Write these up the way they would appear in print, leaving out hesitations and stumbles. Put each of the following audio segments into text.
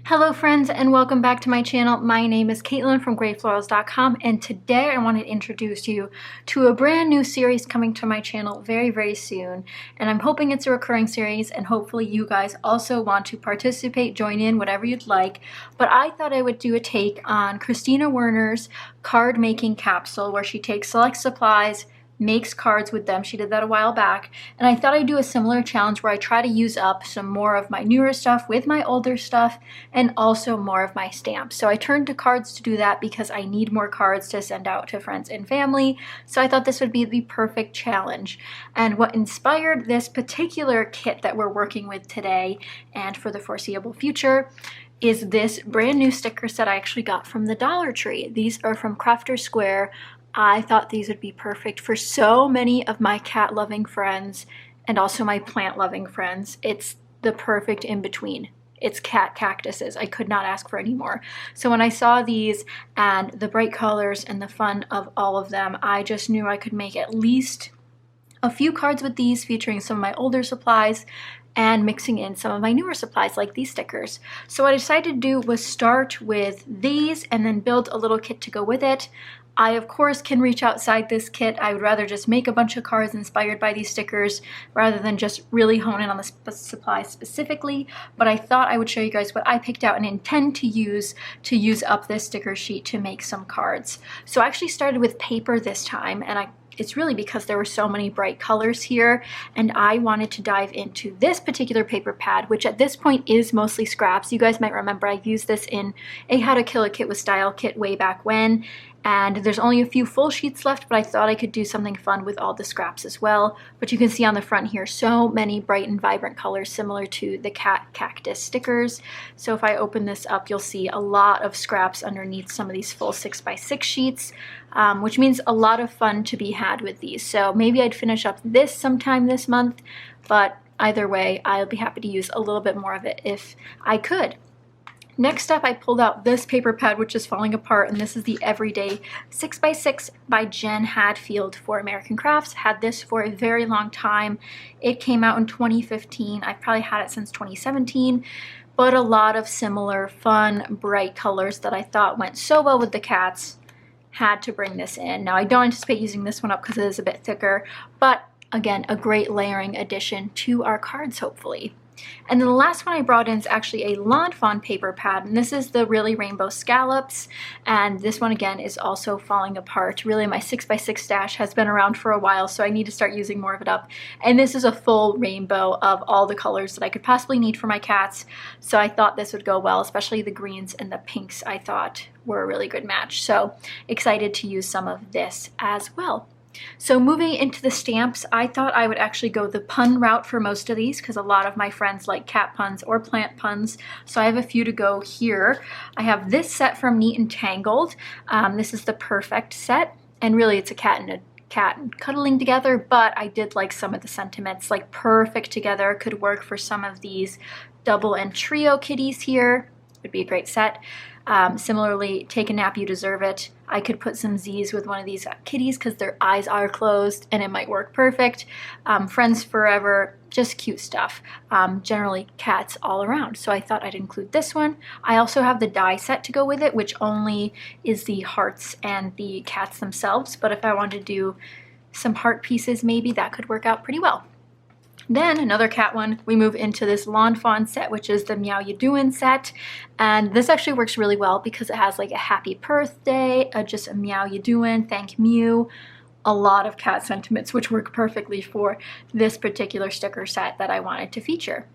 Hello friends and welcome back to my channel. My name is Katelyn from Florals.com and today I want to introduce you to a brand new series coming to my channel very soon, and I'm hoping it's a recurring series and hopefully you guys also want to participate, join in, whatever you'd like. But I thought I would do a take on Christina Werner's card making capsule where she takes select supplies, makes cards with them. She did that a while back, and I thought I'd do a similar challenge where I try to use up some more of my newer stuff with my older stuff and also more of my stamps. So I turned to cards to do that because I need more cards to send out to friends and family, so I thought this would be the perfect challenge. And what inspired this particular kit that we're working with today and for the foreseeable future is this brand new sticker set I actually got from the Dollar Tree. These are from Crafter Square. I thought these would be perfect for so many of my cat-loving friends and also my plant-loving friends. It's the perfect in-between. It's cat cactuses. I could not ask for any more. So when I saw these and the bright colors and the fun of all of them, I just knew I could make at least a few cards with these featuring some of my older supplies and mixing in some of my newer supplies like these stickers. So what I decided to do was start with these and then build a little kit to go with it. I, of course, can reach outside this kit. I would rather just make a bunch of cards inspired by these stickers rather than just really hone in on the supplies specifically. But I thought I would show you guys what I picked out and intend to use up this sticker sheet to make some cards. So I actually started with paper this time, and it's really because there were so many bright colors here, and I wanted to dive into this particular paper pad, which at this point is mostly scraps. You guys might remember I used this in a How to Kill a Kit with Style kit way back when, and there's only a few full sheets left, but I thought I could do something fun with all the scraps as well. But you can see on the front here so many bright and vibrant colors similar to the cat cactus stickers. So if I open this up, you'll see a lot of scraps underneath some of these full 6x6 sheets, which means a lot of fun to be had with these. So maybe I'd finish up this sometime this month, but either way, I'll be happy to use a little bit more of it if I could. Next up, I pulled out this paper pad, which is falling apart, and this is the Everyday 6x6 by Jen Hadfield for American Crafts. Had this for a very long time. It came out in 2015. I've probably had it since 2017, but a lot of similar fun, bright colors that I thought went so well with the cats. Had to bring this in. Now, I don't anticipate using this one up because it is a bit thicker, but again, a great layering addition to our cards, hopefully. And then the last one I brought in is actually a Lawn Fawn paper pad, and this is the Really Rainbow Scallops, and this one again is also falling apart. Really, my 6x6 stash has been around for a while, so I need to start using more of it up. And this is a full rainbow of all the colors that I could possibly need for my cats, so I thought this would go well, especially the greens and the pinks I thought were a really good match. So excited to use some of this as well. So moving into the stamps, I thought I would actually go the pun route for most of these because a lot of my friends like cat puns or plant puns, so I have a few to go here. I have this set from Neat and Tangled. This is the perfect set, and really it's a cat and cuddling together, but I did like some of the sentiments, like perfect together could work for some of these double and trio kitties here. Would be a great set. Similarly, Take a Nap, You Deserve It. I could put some Z's with one of these kitties because their eyes are closed and it might work perfect. Friends Forever, just cute stuff. Generally cats all around, so I thought I'd include this one. I also have the die set to go with it, which only is the hearts and the cats themselves, but if I wanted to do some heart pieces, maybe that could work out pretty well. Then another cat one, we move into this Lawn Fawn set, which is the Meow You Doin' set. And this actually works really well because it has like a happy birthday, just a meow you doin', thank Mew, a lot of cat sentiments, which work perfectly for this particular sticker set that I wanted to feature.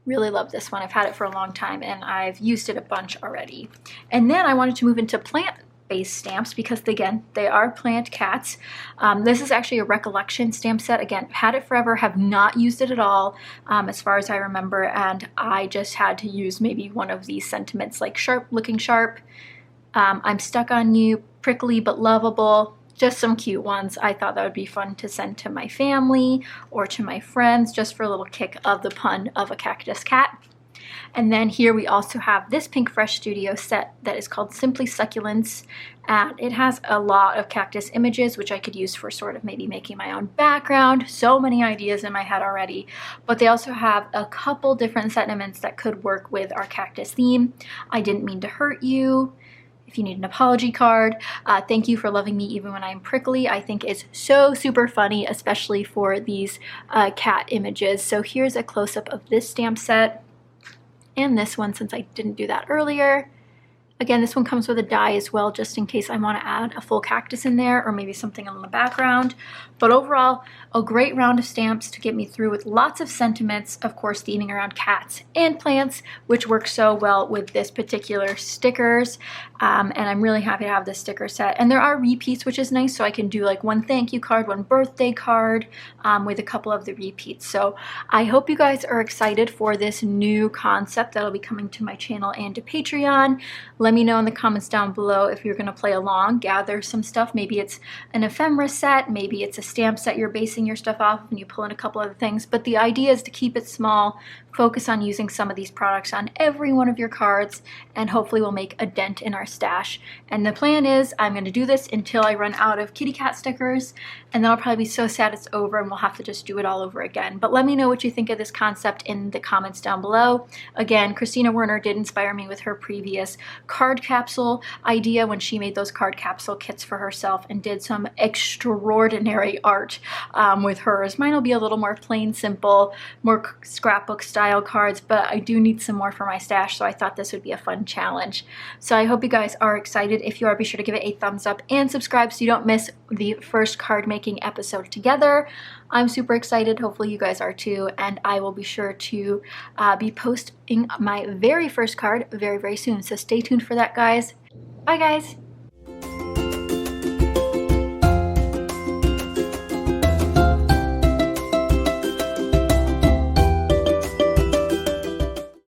Really love this one. I've had it for a long time and I've used it a bunch already. And then I wanted to move into plant-based stamps because again, they are plant cats. This is actually a recollection stamp set. Again, had it forever, have not used it at all as far as I remember, and I just had to use maybe one of these sentiments like sharp, looking sharp, I'm stuck on you, prickly but lovable, just some cute ones. I thought that would be fun to send to my family or to my friends just for a little kick of the pun of a cactus cat. And then here we also have this Pink Fresh Studio set that is called Simply Succulents. And it has a lot of cactus images, which I could use for sort of maybe making my own background. So many ideas in my head already. But they also have a couple different sentiments that could work with our cactus theme. I didn't mean to hurt you. If you need an apology card, thank you for loving me even when I'm prickly. I think it's so super funny, especially for these cat images. So here's a close-up of this stamp set and this one, since I didn't do that earlier. Again, this one comes with a die as well, just in case I want to add a full cactus in there or maybe something in the background. But overall, a great round of stamps to get me through with lots of sentiments, of course, theming around cats and plants, which works so well with this particular stickers. And I'm really happy to have this sticker set. And there are repeats, which is nice, so I can do like one thank you card, one birthday card with a couple of the repeats. So I hope you guys are excited for this new concept that'll be coming to my channel and to Patreon. Let me know in the comments down below if you're going to play along, gather some stuff. Maybe it's an ephemera set, maybe it's a stamp set you're basing your stuff off of and you pull in a couple other things. But the idea is to keep it small, focus on using some of these products on every one of your cards, and hopefully we'll make a dent in our stash. And the plan is I'm going to do this until I run out of kitty cat stickers, and then I'll probably be so sad it's over and we'll have to just do it all over again. But let me know what you think of this concept in the comments down below. Again, Christina Werner did inspire me with her previous card capsule idea when she made those card capsule kits for herself and did some extraordinary art with hers. Mine will be a little more plain, simple, more scrapbook style cards, but I do need some more for my stash, so I thought this would be a fun challenge. So I hope you guys are excited. If you are, be sure to give it a thumbs up and subscribe so you don't miss the first card making episode together. I'm super excited. Hopefully you guys are too, and I will be sure to be posting my very first card very, very soon. So stay tuned for that, guys. Bye, guys.